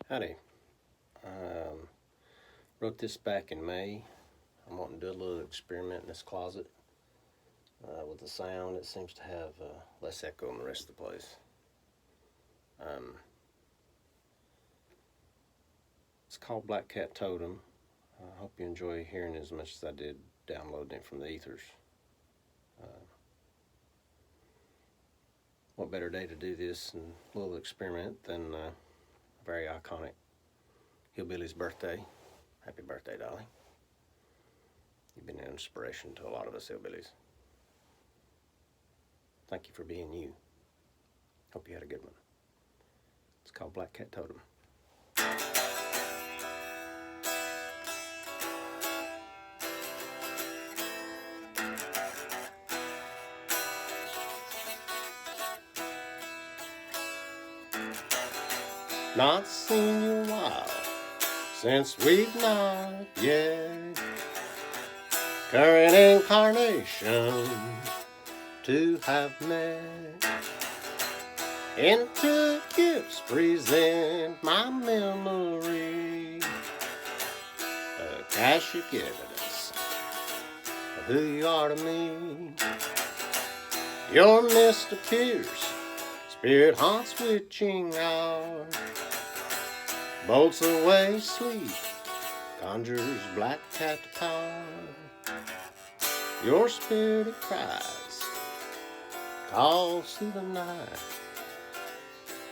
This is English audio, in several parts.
Howdy. Wrote this back in May. I'm wanting to do a little experiment in this closet with the sound. It seems to have less echo in the rest of the place. It's called Black Cat Totem. I hope you enjoy hearing it as much as I did downloading it from the ethers. What better day to do this and a little experiment than a very iconic hillbilly's birthday. Happy birthday, Dolly. You've been an inspiration to a lot of us hillbillies. Thank you for being you. Hope you had a good one. It's called Black Cat Totem. Not seen you in a while since we've not yet. Current incarnation to have met. Into gifts present my memory, akashic evidence of who you are to me. Your mist appears, spirit haunts witching hour, bolts away sleep, conjures black cat power. Your spirit cries, calls through the night,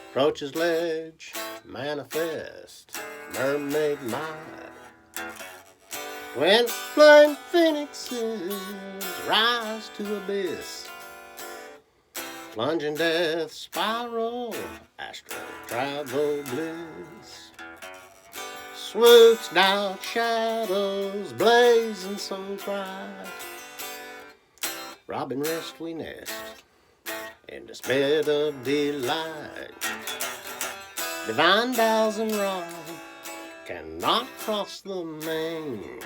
approaches ledge, manifest, mermaid might. When flame phoenixes rise to abyss, plunging death spiral, astral travel bliss. Swoops down shadows, blazing so bright. Robin rest we nest in this bed of delight. Divine dials and rod cannot cross the main.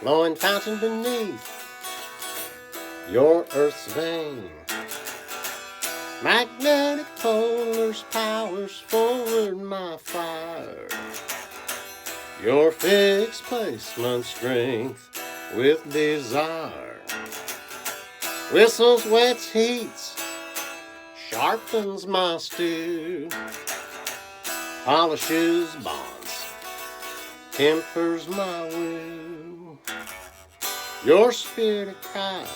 Flowing fountain beneath your earth's vein. Magnetic polars powers forward my fire. Your fixed placement strength with desire. Whistles, wets, heats, sharpens my steel. Polishes bonds, tempers my will. Your spirit cries,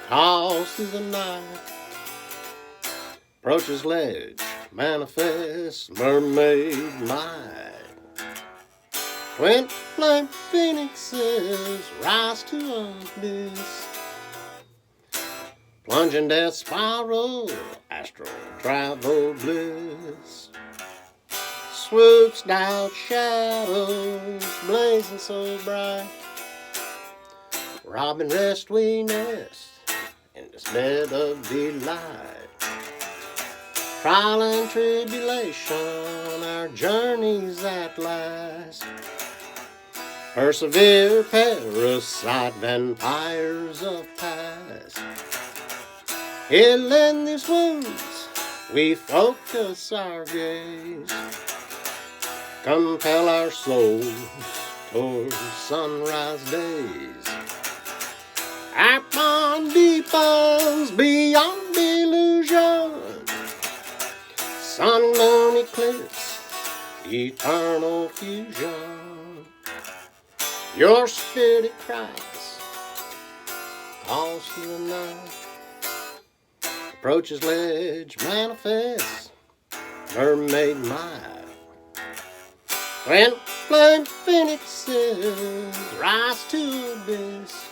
calls through the night. Approaches ledge, manifests mermaid might. Twin flame phoenixes rise to abyss. Plunging death spiral, astral travel bliss. Swoops down shadows, blazing so bright. Robin rest we nest in this bed of delight. Trial and tribulation, our journeys at last. Persevere, parasite, vampires of past. Healing these wounds, we focus our gaze. Compel our souls towards sunrise days. Upon deepens beyond illusion. Sun, moon, eclipse, eternal fusion. Your spirit cries, calls through the night. Approaches ledge, manifests, mermaid might. When flame phoenixes rise to abyss,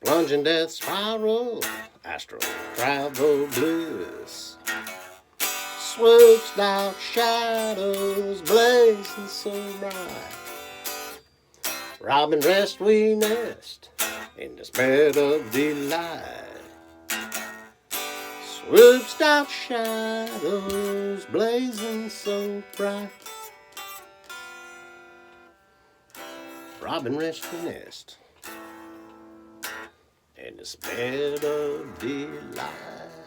plunging death spiral, astral travel bliss. Swoops down shadows, blazing so bright. Robin rest we nest in this bed of delight. Swoops down shadows, blazing so bright. Robin rest we nest in this bed of delight.